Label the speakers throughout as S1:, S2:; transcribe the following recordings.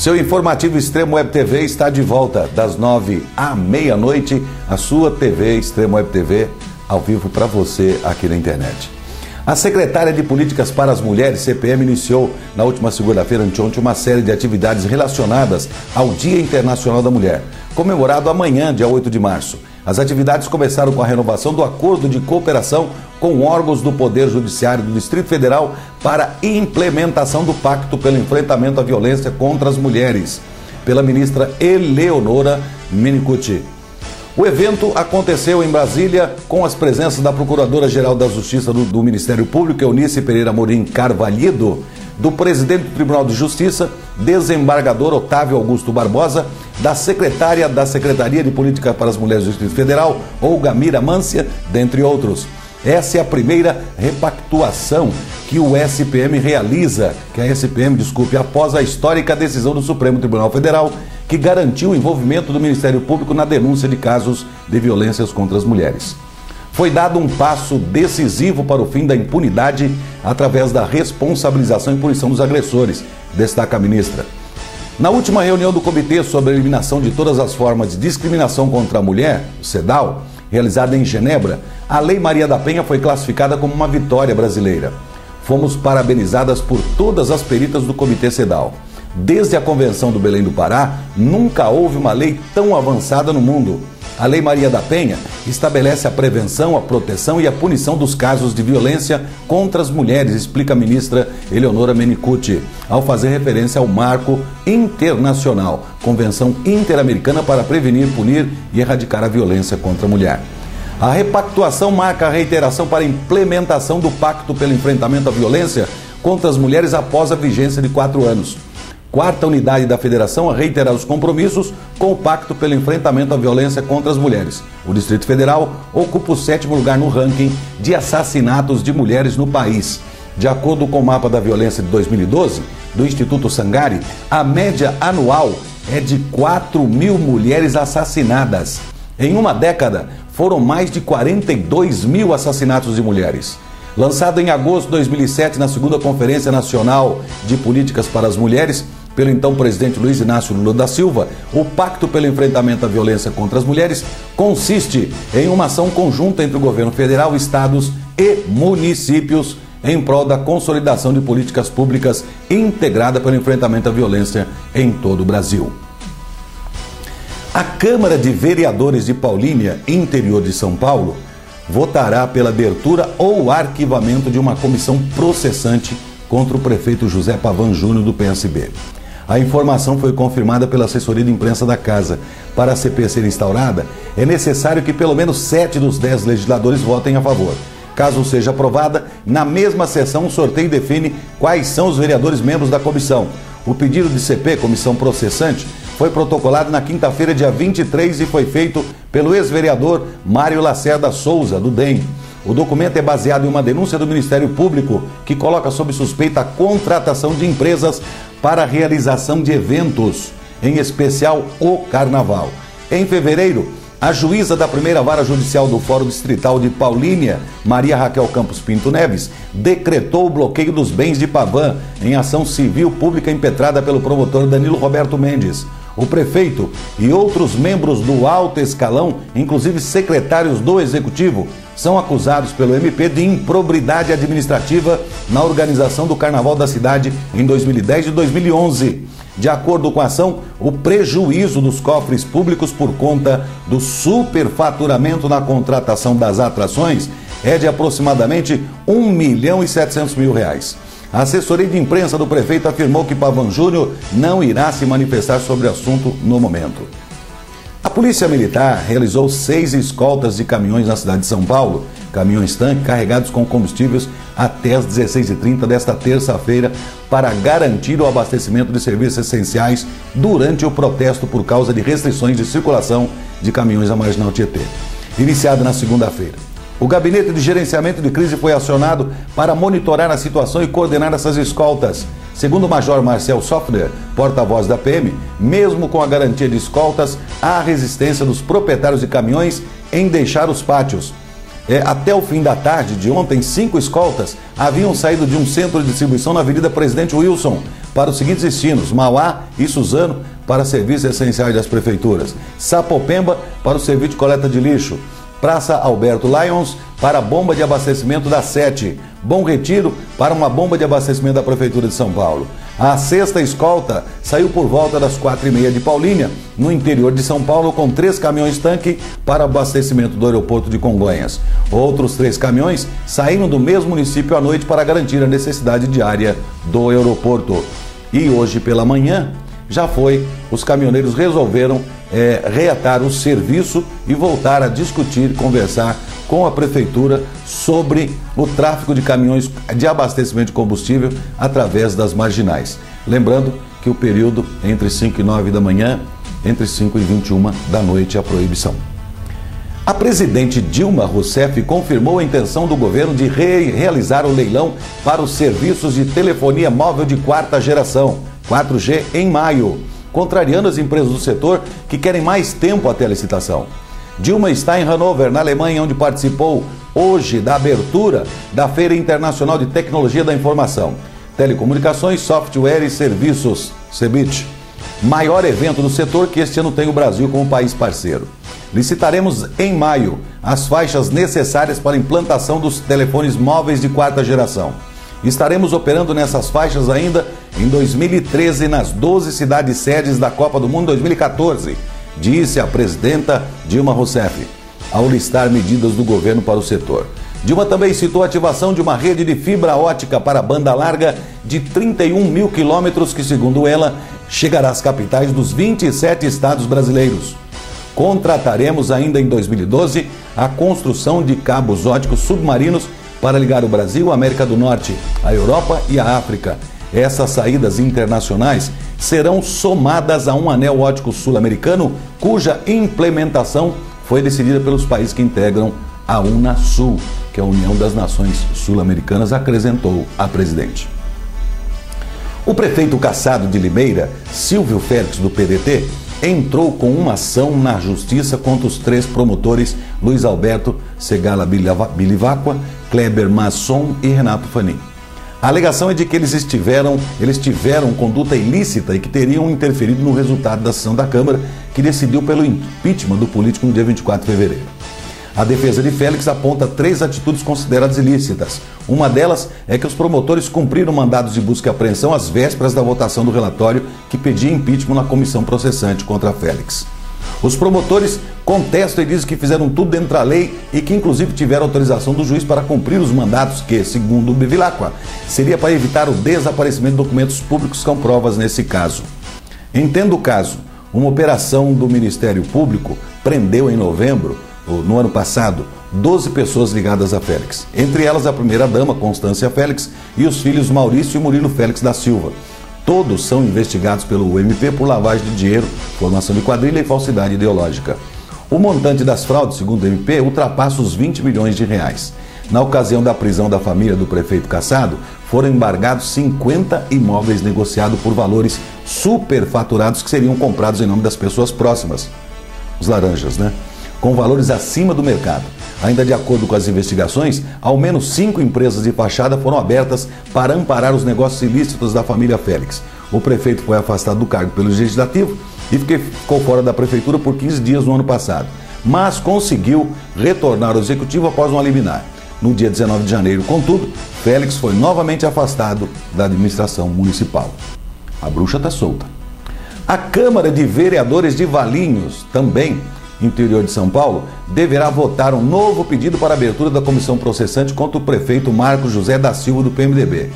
S1: Seu informativo Extremo Web TV está de volta das 9 à meia-noite. A sua TV, Extremo Web TV, ao vivo para você aqui na internet. A secretária de Políticas para as Mulheres, CPM, iniciou na última segunda-feira, anteontem, uma série de atividades relacionadas ao Dia Internacional da Mulher, comemorado amanhã, dia 8 de março. As atividades começaram com a renovação do acordo de cooperação com órgãos do Poder Judiciário do Distrito Federal para implementação do Pacto pelo Enfrentamento à Violência contra as Mulheres, pela ministra Eleonora Menicucci. O evento aconteceu em Brasília com as presenças da Procuradora-Geral da Justiça do Ministério Público, Eunice Pereira Amorim Carvalhido, do presidente do Tribunal de Justiça, desembargador Otávio Augusto Barbosa, da secretária da Secretaria de Política para as Mulheres do Distrito Federal, Olga Mira Mância, dentre outros. Essa é a primeira repactuação que o SPM realiza, após a histórica decisão do Supremo Tribunal Federal, que garantiu o envolvimento do Ministério Público na denúncia de casos de violências contra as mulheres. Foi dado um passo decisivo para o fim da impunidade através da responsabilização e punição dos agressores, destaca a ministra. Na última reunião do Comitê sobre a Eliminação de Todas as Formas de Discriminação contra a Mulher, o CEDAW, realizada em Genebra, a Lei Maria da Penha foi classificada como uma vitória brasileira. Fomos parabenizadas por todas as peritas do Comitê CEDAW. Desde a Convenção do Belém do Pará, nunca houve uma lei tão avançada no mundo. A Lei Maria da Penha estabelece a prevenção, a proteção e a punição dos casos de violência contra as mulheres, explica a ministra Eleonora Menicucci, ao fazer referência ao marco internacional, Convenção Interamericana para Prevenir, Punir e Erradicar a Violência contra a Mulher. A repactuação marca a reiteração para a implementação do Pacto pelo Enfrentamento à Violência contra as Mulheres após a vigência de 4 anos. Quarta unidade da Federação a reiterar os compromissos com o Pacto pelo Enfrentamento à Violência contra as Mulheres. O Distrito Federal ocupa o 7º lugar no ranking de assassinatos de mulheres no país. De acordo com o mapa da violência de 2012, do Instituto Sangari, a média anual é de 4.000 mulheres assassinadas. Em uma década, foram mais de 42.000 assassinatos de mulheres. Lançado em agosto de 2007 na 2ª Conferência Nacional de Políticas para as Mulheres, pelo então presidente Luiz Inácio Lula da Silva, o Pacto pelo Enfrentamento à Violência contra as Mulheres consiste em uma ação conjunta entre o governo federal, estados e municípios em prol da consolidação de políticas públicas integrada pelo enfrentamento à violência em todo o Brasil. A Câmara de Vereadores de Paulínia, interior de São Paulo, votará pela abertura ou arquivamento de uma comissão processante contra o prefeito José Pavan Júnior do PSB. A informação foi confirmada pela assessoria de imprensa da Casa. Para a CP ser instaurada, é necessário que pelo menos 7 dos 10 legisladores votem a favor. Caso seja aprovada, na mesma sessão o sorteio define quais são os vereadores membros da comissão. O pedido de CP, comissão processante, foi protocolado na quinta-feira, dia 23, e foi feito pelo ex-vereador Mário Lacerda Souza, do DEM. O documento é baseado em uma denúncia do Ministério Público, que coloca sob suspeita a contratação de empresas para a realização de eventos, em especial o Carnaval. Em fevereiro, a juíza da primeira vara judicial do Fórum Distrital de Paulínia, Maria Raquel Campos Pinto Neves, decretou o bloqueio dos bens de Pavan em ação civil pública impetrada pelo promotor Danilo Roberto Mendes. O prefeito e outros membros do alto escalão, inclusive secretários do Executivo, são acusados pelo MP de improbidade administrativa na organização do Carnaval da cidade em 2010 e 2011. De acordo com a ação, o prejuízo dos cofres públicos por conta do superfaturamento na contratação das atrações é de aproximadamente R$1.700.000. A assessoria de imprensa do prefeito afirmou que Pavan Júnior não irá se manifestar sobre o assunto no momento. A Polícia Militar realizou 6 escoltas de caminhões na cidade de São Paulo, caminhões-tanque carregados com combustíveis até as 16h30 desta terça-feira para garantir o abastecimento de serviços essenciais durante o protesto por causa de restrições de circulação de caminhões na Marginal Tietê. Iniciada na segunda-feira. O Gabinete de Gerenciamento de Crise foi acionado para monitorar a situação e coordenar essas escoltas. Segundo o Major Marcel Soffner, porta-voz da PM, mesmo com a garantia de escoltas, há resistência dos proprietários de caminhões em deixar os pátios. Até o fim da tarde de ontem, 5 escoltas haviam saído de um centro de distribuição na Avenida Presidente Wilson para os seguintes destinos: Mauá e Suzano para serviços essenciais das prefeituras, Sapopemba para o serviço de coleta de lixo, Praça Alberto Lyons para a bomba de abastecimento da 7, Bom Retiro para uma bomba de abastecimento da Prefeitura de São Paulo. A 6ª escolta saiu por volta das 4h30 de Paulínia, no interior de São Paulo, com 3 caminhões-tanque para abastecimento do aeroporto de Congonhas. Outros 3 caminhões saíram do mesmo município à noite para garantir a necessidade diária do aeroporto. E hoje pela manhã, os caminhoneiros resolveram reatar o serviço e voltar a discutir, conversar com a prefeitura sobre o tráfego de caminhões de abastecimento de combustível através das marginais. Lembrando que o período entre 5 e 9 da manhã, entre 5 e 21 da noite, é a proibição. A presidente Dilma Rousseff confirmou a intenção do governo de realizar o leilão para os serviços de telefonia móvel de 4ª geração, 4G, em maio, contrariando as empresas do setor que querem mais tempo até a licitação. Dilma está em Hannover, na Alemanha, onde participou hoje da abertura da Feira Internacional de Tecnologia da Informação, Telecomunicações, Software e Serviços, CeBIT, maior evento do setor que este ano tem o Brasil como país parceiro. Licitaremos em maio as faixas necessárias para a implantação dos telefones móveis de 4ª geração. Estaremos operando nessas faixas ainda em 2013 nas 12 cidades sedes da Copa do Mundo 2014, disse a presidenta Dilma Rousseff, ao listar medidas do governo para o setor. Dilma também citou a ativação de uma rede de fibra ótica para banda larga de 31 mil quilômetros que, segundo ela, chegará às capitais dos 27 estados brasileiros. Contrataremos ainda em 2012 a construção de cabos óticos submarinos para ligar o Brasil, a América do Norte, a Europa e a África. Essas saídas internacionais serão somadas a um anel óptico sul-americano, cuja implementação foi decidida pelos países que integram a Unasul, que é a União das Nações Sul-Americanas, acrescentou a presidente. O prefeito cassado de Limeira, Silvio Félix, do PDT, entrou com uma ação na justiça contra os 3 promotores Luiz Alberto Segala Bilivacqua, Kleber Masson e Renato Fanin. A alegação é de que eles tiveram conduta ilícita e que teriam interferido no resultado da sessão da Câmara, que decidiu pelo impeachment do político no dia 24 de fevereiro. A defesa de Félix aponta 3 atitudes consideradas ilícitas. Uma delas é que os promotores cumpriram mandados de busca e apreensão às vésperas da votação do relatório que pedia impeachment na comissão processante contra Félix. Os promotores contestam e dizem que fizeram tudo dentro da lei e que inclusive tiveram autorização do juiz para cumprir os mandatos que, segundo o Bilivacqua, seria para evitar o desaparecimento de documentos públicos com provas nesse caso. Entendo o caso. Uma operação do Ministério Público prendeu em novembro, no ano passado, 12 pessoas ligadas a Félix. Entre elas a primeira-dama, Constância Félix, e os filhos Maurício e Murilo Félix da Silva. Todos são investigados pelo MP por lavagem de dinheiro, formação de quadrilha e falsidade ideológica. O montante das fraudes, segundo o MP, ultrapassa os 20 milhões de reais. Na ocasião da prisão da família do prefeito cassado, foram embargados 50 imóveis negociados por valores superfaturados que seriam comprados em nome das pessoas próximas. Os laranjas, né? Com valores acima do mercado. Ainda de acordo com as investigações, ao menos 5 empresas de fachada foram abertas para amparar os negócios ilícitos da família Félix. O prefeito foi afastado do cargo pelo Legislativo e ficou fora da prefeitura por 15 dias no ano passado, mas conseguiu retornar ao Executivo após uma liminar. No dia 19 de janeiro, contudo, Félix foi novamente afastado da administração municipal. A bruxa está solta. A Câmara de Vereadores de Valinhos, também interior de São Paulo, deverá votar um novo pedido para a abertura da comissão processante contra o prefeito Marcos José da Silva, do PMDB.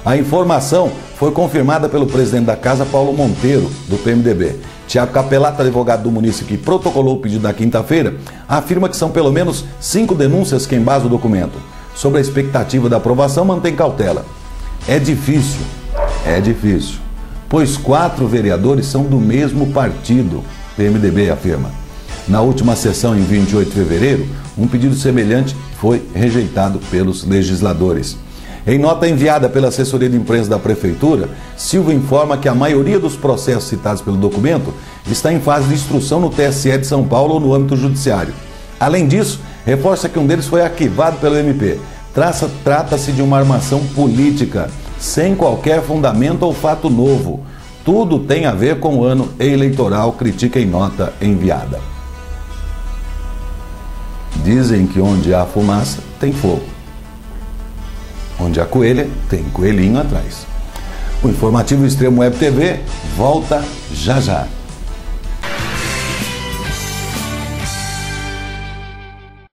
S1: A informação foi confirmada pelo presidente da Casa, Paulo Monteiro, do PMDB. Tiago Capelato, advogado do município que protocolou o pedido na quinta-feira, afirma que são pelo menos 5 denúncias que embasam o documento. Sobre a expectativa da aprovação, mantém cautela. É difícil, pois 4 vereadores são do mesmo partido, PMDB afirma. Na última sessão, em 28 de fevereiro, um pedido semelhante foi rejeitado pelos legisladores. Em nota enviada pela assessoria de imprensa da Prefeitura, Silva informa que a maioria dos processos citados pelo documento está em fase de instrução no TSE de São Paulo ou no âmbito judiciário. Além disso, reforça que um deles foi arquivado pelo MP. Trata-se de uma armação política, sem qualquer fundamento ou fato novo. Tudo tem a ver com o ano eleitoral, critica em nota enviada. Dizem que onde há fumaça, tem fogo. Onde há coelha, tem coelhinho atrás. O Informativo Extremo Web TV volta já já.